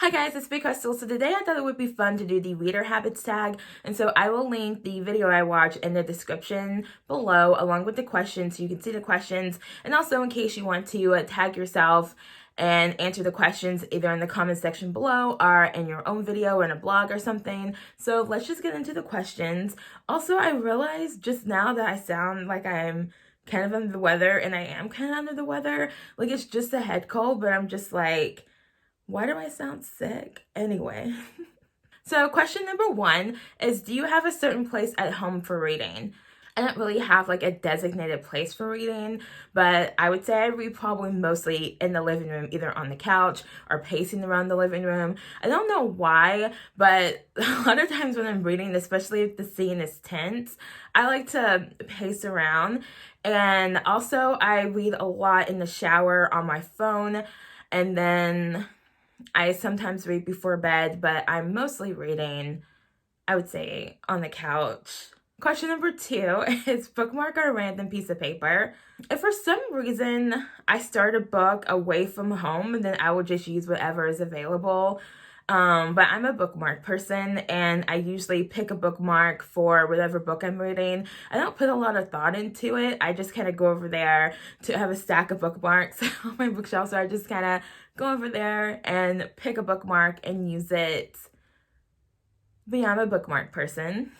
Hi guys, it's krystal. So today I thought it would be fun to do the reader habits tag, and so I will link the video I watched in the description below along with the questions so you can see the questions, and also in case you want to tag yourself and answer the questions either in the comment section below or in your own video or in a blog or something. So let's just get into the questions. Also, I realized just now that I sound like I'm kind of under the weather, and I am kind of under the weather. Like, it's just a head cold, but I'm just like, why do I sound sick? Anyway. So question number 1 is, do you have a certain place at home for reading? I don't really have like a designated place for reading, but I would say I read probably mostly in the living room, either on the couch or pacing around the living room. I don't know why, but a lot of times when I'm reading, especially if the scene is tense, I like to pace around. And also I read a lot in the shower on my phone, and then I sometimes read before bed, but I'm mostly reading, I would say, on the couch. Question number 2 is, bookmark or a random piece of paper. If for some reason I start a book away from home, then I will just use whatever is available. But I'm a bookmark person, and I usually pick a bookmark for whatever book I'm reading. I don't put a lot of thought into it. I just kind of go over there to have a stack of bookmarks on my bookshelf, so I just kind of go over there and pick a bookmark and use it. But yeah, I'm a bookmark person.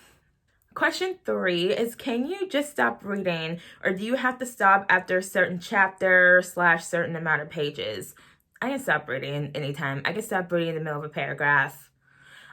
Question 3 is, can you just stop reading, or do you have to stop after a certain chapter / certain amount of pages? I can stop reading anytime. I can stop reading in the middle of a paragraph.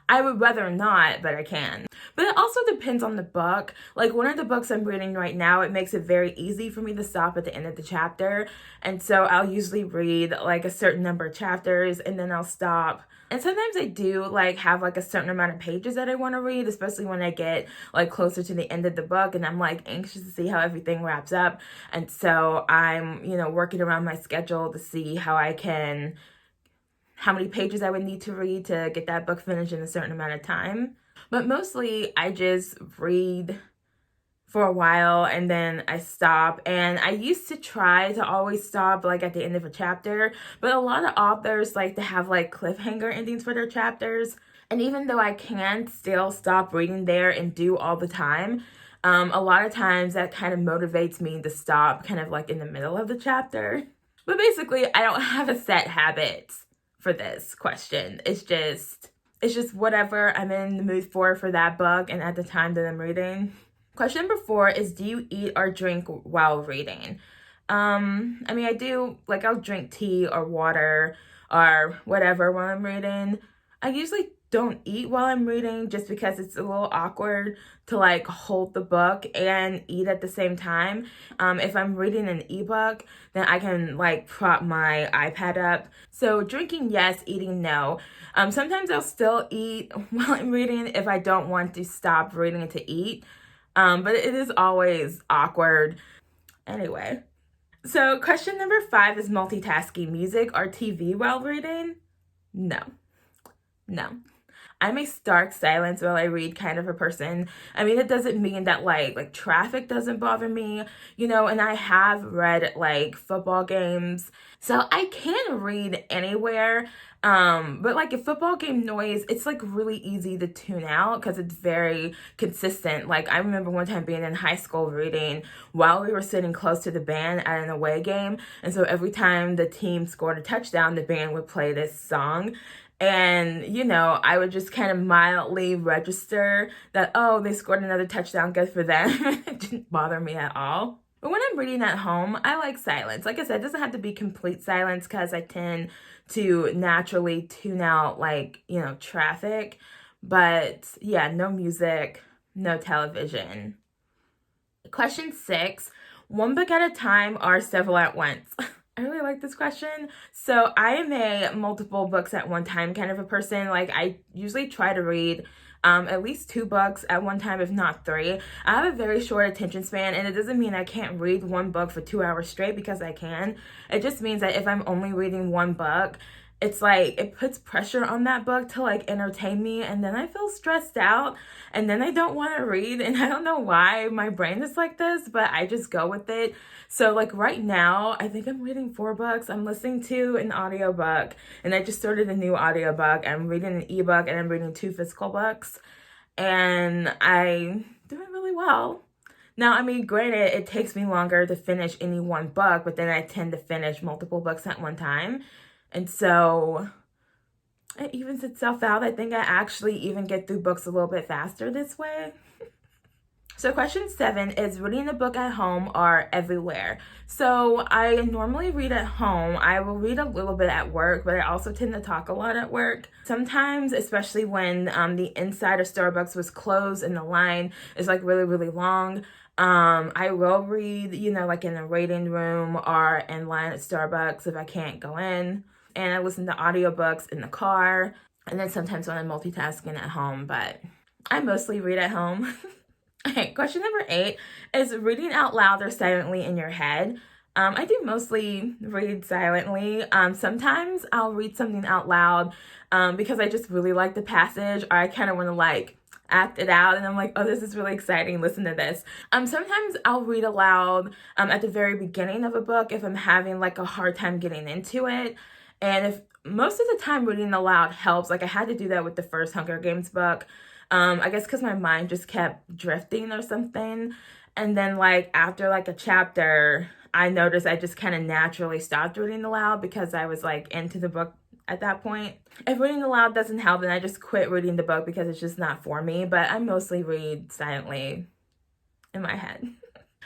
I would rather not, but I can. But it also depends on the book. Like, one of the books I'm reading right now, it makes it very easy for me to stop at the end of the chapter. And so I'll usually read like a certain number of chapters and then I'll stop. And sometimes I do like have like a certain amount of pages that I want to read, especially when I get like closer to the end of the book and I'm like anxious to see how everything wraps up. And so I'm, working around my schedule to see how many pages I would need to read to get that book finished in a certain amount of time. But mostly I just read for a while and then I stop. And I used to try to always stop like at the end of a chapter, but a lot of authors like to have like cliffhanger endings for their chapters. And even though I can still stop reading there and do all the time, a lot of times that kind of motivates me to stop kind of like in the middle of the chapter. But basically, I don't have a set habit for this question. It's just whatever I'm in the mood for that book and at the time that I'm reading. Question number 4 is, do you eat or drink while reading? I do, like, I'll drink tea or water or whatever while I'm reading. I usually don't eat while I'm reading just because it's a little awkward to like hold the book and eat at the same time. If I'm reading an ebook, then I can like prop my iPad up. So drinking, yes. Eating, no. Sometimes I'll still eat while I'm reading if I don't want to stop reading to eat. But it is always awkward. Anyway. So question number 5 is, multitasking, music or TV while reading? No. I'm a stark silence while I read kind of a person. It doesn't mean that like traffic doesn't bother me, and I have read like football games. So I can read anywhere. But like a football game noise, it's like really easy to tune out because it's very consistent. Like, I remember one time being in high school reading while we were sitting close to the band at an away game. And so every time the team scored a touchdown, the band would play this song. And, I would just kind of mildly register that, oh, they scored another touchdown, good for them. It didn't bother me at all. But when I'm reading at home, I like silence. Like I said, it doesn't have to be complete silence because I tend to naturally tune out, like, traffic. But yeah, no music, no television. Question 6, one book at a time or several at once? I really like this question. So I am a multiple books at one time kind of a person. Like, I usually try to read at least 2 books at one time, if not 3. I have a very short attention span, and it doesn't mean I can't read one book for 2 hours straight, because I can. It just means that if I'm only reading one book it's like it puts pressure on that book to like entertain me, and then I feel stressed out, and then I don't want to read, and I don't know why my brain is like this, but I just go with it. So like right now, I think I'm reading 4 books. I'm listening to an audiobook, and I just started a new audiobook. I'm reading an ebook, and I'm reading 2 physical books, and I'm doing really well. Now, I mean, granted, it takes me longer to finish any one book, but then I tend to finish multiple books at one time. And so it evens itself out. I think I actually even get through books a little bit faster this way. So question 7 is reading a book at home or everywhere. So I normally read at home. I will read a little bit at work, but I also tend to talk a lot at work. Sometimes, especially when the inside of Starbucks was closed and the line is like really, really long, I will read, like in a waiting room or in line at Starbucks if I can't go in. And I listen to audiobooks in the car. And then sometimes when I'm multitasking at home, but I mostly read at home. Okay, question number 8 is reading out loud or silently in your head. I do mostly read silently. Sometimes I'll read something out loud because I just really like the passage, or I kind of want to like act it out, and I'm like, oh, this is really exciting, listen to this. Sometimes I'll read aloud at the very beginning of a book if I'm having like a hard time getting into it. And if most of the time reading aloud helps, like I had to do that with the first Hunger Games book. I guess because my mind just kept drifting or something. And then like after like a chapter, I noticed I just kind of naturally stopped reading aloud because I was like into the book at that point. If reading aloud doesn't help, then I just quit reading the book because it's just not for me. But I mostly read silently in my head.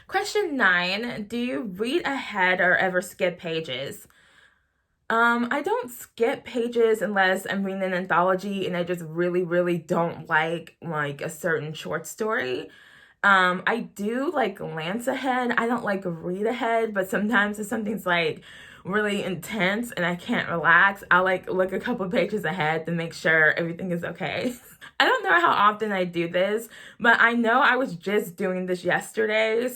Question 9, do you read ahead or ever skip pages? I don't skip pages unless I'm reading an anthology and I just really, really don't like a certain short story. I do like glance ahead. I don't like read ahead, but sometimes if something's like really intense and I can't relax, I'll like look a couple pages ahead to make sure everything is okay. I don't know how often I do this, but I know I was just doing this yesterday,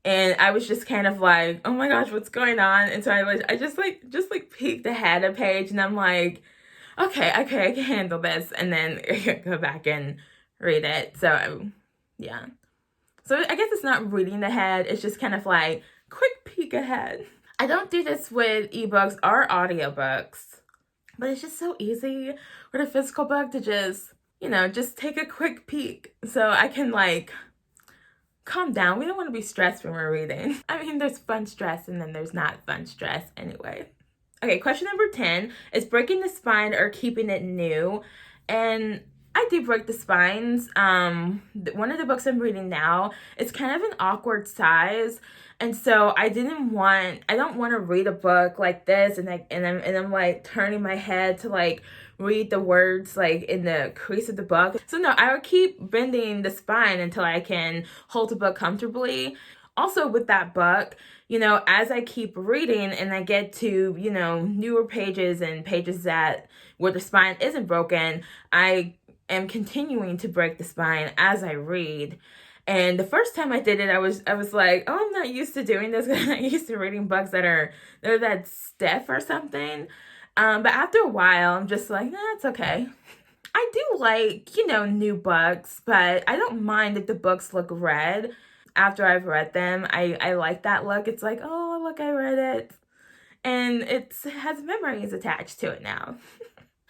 and I was just kind of like, oh my gosh, what's going on? And so I just peeked ahead a page, and I'm like, okay, I can handle this, and then go back and read it. So yeah. So I guess it's not reading ahead, it's just kind of like quick peek ahead. I don't do this with ebooks or audiobooks, but it's just so easy with a physical book to just take a quick peek so I can like calm down. We don't want to be stressed when we're reading. I mean, there's fun stress and then there's not fun stress anyway. Okay, question number 10 is breaking the spine or keeping it new. And I do break the spines. One of the books I'm reading now, it's kind of an awkward size. And so I don't want to read a book like this and I'm like turning my head to like read the words like in the crease of the book. So no, I would keep bending the spine until I can hold the book comfortably. Also with that book, as I keep reading and I get to, newer pages and pages where the spine isn't broken, I am continuing to break the spine as I read. And the first time I did it, I was like, oh, I'm not used to doing this. I'm not used to reading books they're that stiff or something. But after a while, I'm just like, nah, it's okay. I do like, new books, but I don't mind if the books look read after I've read them. I like that look. It's like, oh, look, I read it. And it has memories attached to it now.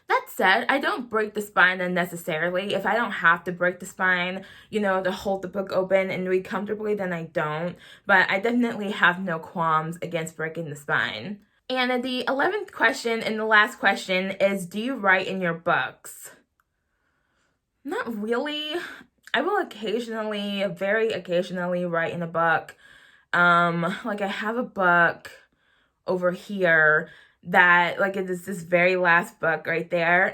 That said, I don't break the spine unnecessarily. If I don't have to break the spine, to hold the book open and read comfortably, then I don't. But I definitely have no qualms against breaking the spine. And the 11th question and the last question is, do you write in your books? Not really. I will occasionally, very occasionally, write in a book. Like I have a book over here that like it is this very last book right there.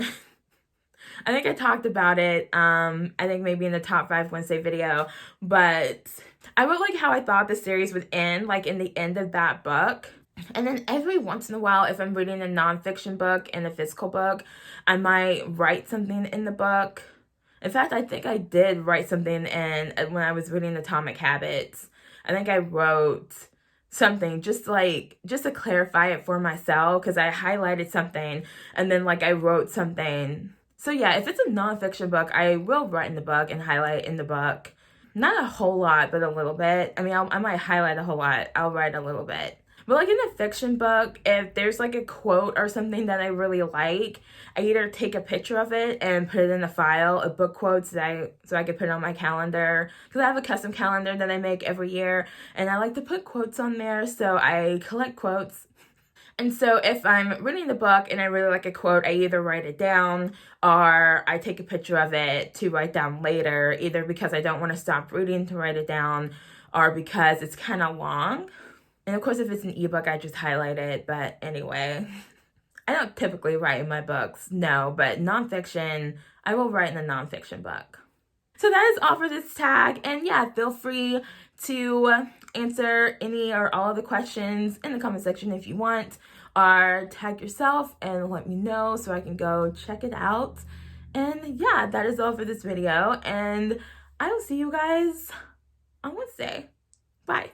I think I talked about it, I think maybe in the top 5 Wednesday video, but I wrote like how I thought the series would end, like in the end of that book. And then every once in a while, if I'm reading a nonfiction book and a physical book, I might write something in the book. In fact, I think I did write something when I was reading Atomic Habits. I think I wrote something just to clarify it for myself, because I highlighted something and then like I wrote something. So yeah, if it's a nonfiction book, I will write in the book and highlight in the book. Not a whole lot, but a little bit. I mean, I might highlight a whole lot. I'll write a little bit. But like in a fiction book, if there's like a quote or something that I really like, I either take a picture of it and put it in a file of book quotes that so I could put it on my calendar. Because I have a custom calendar that I make every year, and I like to put quotes on there, so I collect quotes. And so if I'm reading the book and I really like a quote, I either write it down or I take a picture of it to write down later, either because I don't want to stop reading to write it down or because it's kind of long. And of course, if it's an ebook, I just highlight it. But anyway, I don't typically write in my books, no, but nonfiction, I will write in a nonfiction book. So that is all for this tag. And yeah, feel free to answer any or all of the questions in the comment section if you want, or tag yourself and let me know so I can go check it out. And yeah, that is all for this video. And I will see you guys on Wednesday. Bye.